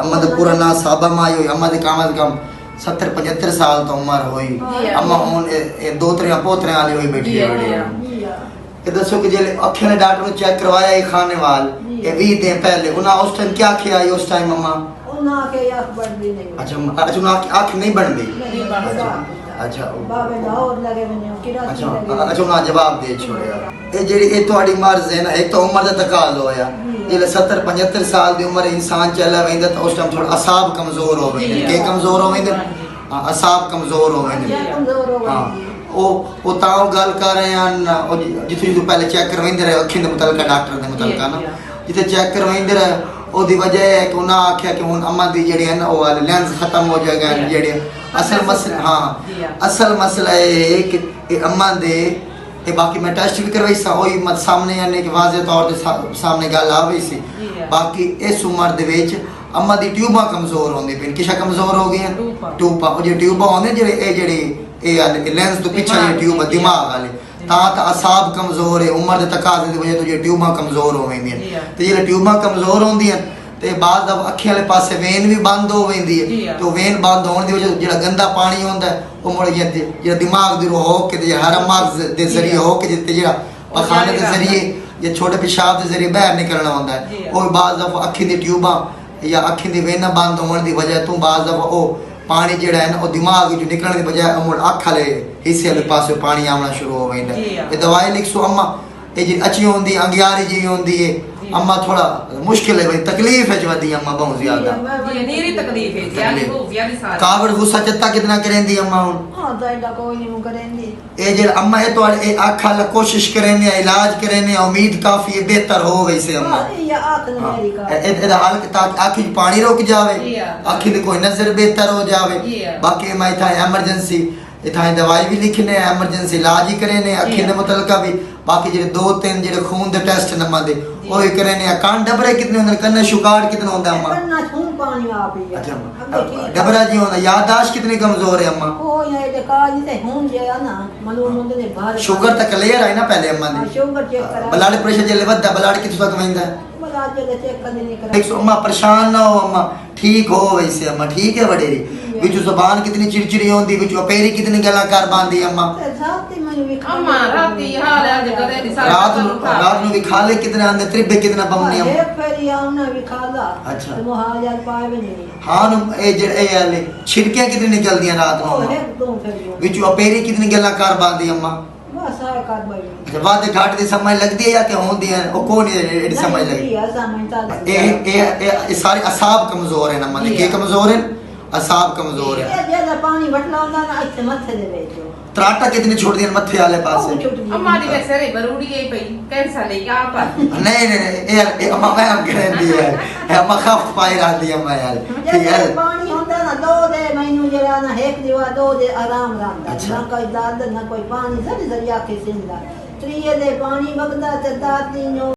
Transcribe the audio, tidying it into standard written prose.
अम्मा तो पुराना साहबा माई हुई अम्मा दी कम से कम 70-75 साल तो उम्र हुई अम्मा हुन दोतरे पोतरे वाली हुई बैठी है ये दसो कि जेले अखे ने डॉक्टर ने चेक करवाया ये खाने वाल ये 20 दिन पहले उन्हें उस टाइम क्या किया उस टाइम अम्मा उन्हें के आंख बढ़ती नहीं अच्छा अच्छा उन्हें आंख नहीं बढ़ती अच्छा बाबे लाहौर लगे बने किराची लगे अच्छा उन्हें जवाब दे छोड़या ये जेडी ये तुम्हारी मर्ज है ना एक तो उम्र दा तकाज़ा होया जेले 70-75 साल दी उम्र इंसान चला वेंदा तो उस टाइम थोड़ा असाब कमजोर हो वेंदे के कमजोर हो वेंदे असाब कमजोर हो वेंदे हां ओ ताओ गल कर रहे हैं जिथे पहले चेक करवाइंदे रहे अखियों दे मुतलका डॉक्टर दे मुतलका ना जिथे चेक करवाइंदे रहे ओदी वजह है कि उन्हें आख्या कि हुन अम्मा दी जेडी है ना वो लेंस खत्म हो जाएगा जेडी असल मसला हां असल मसला है कि अम्मा दे ते बाकी मैं टेस्ट भी करवाई सा ओही मत सामने आने के वाजे तौर ते सामने गल आ गई सी बाकी इस उम्र दे विच अम्मा दी ट्यूबां कमजोर होंदी पिन किशा कमजोर हो गई ट्यूबां ओ जे ट्यूबां होंदे जेडे ए लेंस तो पीछे जे ट्यूब दिमाग वाले ता असाब कमजोर है उम्र दे तकाज़े दी वजह तो जे ट्यूबां कमजोर हो वेंदी ते जे ट्यूबां कमजोर होंदी ते बाद अखियां वाले पासे वेन भी बंद हो वेंदी है तो वेन बंद होने दी वजह जेड़ा गंदा पानी होंदा है वो मुड़ जे दिमाग दी हो के जे हर मगज दे जरिए हो के जे जेड़ा पखाने दे जरिए ये छोटे पेशाब दे जरिए बाहर निकलना होंदा है और बाद अखी दी ट्यूबां या अखी दी वेन बंद होने दी वजह तो बाद ओ पानी जेड़ा है ना वो दिमाग जो निकलने की बजाय मुड़ अख वाले हिस्से वाले पासे पानी आना शुरू हो वेंदा ये दवाई लिखसो अम्मा ये जी अच्छी होंदी अंगियारी जी होंदी है अम्मा थोड़ा मुश्किल है भाई तकलीफ है जवादी अम्मा बहुत ज्यादा ये नीरी तकलीफ है ज्यादा वो ज्यादा सारी कावड़ गुस्सा चत्ता कितना करेंदी अम्मा हुन हां तो एडा कोई नहीं करेंदी ए जे अम्मा ये तो ए आँख वाला कोशिश करेंगे इलाज करेंगे उम्मीद काफी है बेहतर हो वैसे अम्मा ये आंख मेरी का ए हाल ताकि आँखी पानी रुक जावे आँखी दी कोई नजर बेहतर हो जावे बाकी मैं था इमरजेंसी इतना दवाई भी लिखने इमरजेंसी इलाज ही करेने अखी दे मुतलका भी बाकी जे 2-3 जे खून दे टेस्ट नम्मा दे ओही करेने कान डबरे कितने होंदे कन्ने शुगार कितना होंदा अम्मा कन्ना खून पानी आ पी अच्छा डबरा जी होंदा याददाश्त कितनी कमजोर है अम्मा ओ ये दे काज से खून जे ना मालूम होंदे ने बाहर शुगर तक क्लियर है ना पहले अम्मा दी शुगर चेक करा ब्लड प्रेशर जे वदा ब्लड कितने तक वेंदा ब्लड जे चेक करने नहीं करा देखो अम्मा परेशान ना हो अम्मा ठीक हो वैसे अम्मा ठीक है बडेरी बिचु जुबान कितनी चिड़चिड़ी होंदी बिचु पेरी कितनी गला कर बांधी अम्मा राती में भी अम्मा राती हाल है जे करे दी सारी रात में भी खा ले कितने आंदे त्रिबे कितना बमनी अम्मा एक फेरी आउना भी खाला अच्छा तो हाल पाए भी नहीं हां ए जे ए वाले छिड़कियां कितनी निकलदी रात ओ में एक दो फेरी बिचु पेरी कितनी गला कर बांधी अम्मा बस आए कर भाई अच्छा बात घाट दी समझ लगदी है या के होंदी है ओ कौन एडी समझ लगी ए सारे असाब कमजोर है अम्मा के कमजोर है असाब कमजोर है ये ज्यादा पानी बटला होंदा ना अच्छे मथे दे वेचो त्राटा कितनी छोड़ दी मथे वाले पासे अम्मा दी वैसे रे बरूड़ी है पई कैंसर ले क्या पर नहीं ए अम्मा मैं हम करें दी है अम्मा खफ पाई रह दी अम्मा यार यार पानी होंदा ना दो दे मैनू जरा ना एक दिवा दो दे आराम रंदा ना कोई दर्द ना कोई पानी सरी सरी आके सिंदा त्रिये दे पानी वगदा ते दाती नो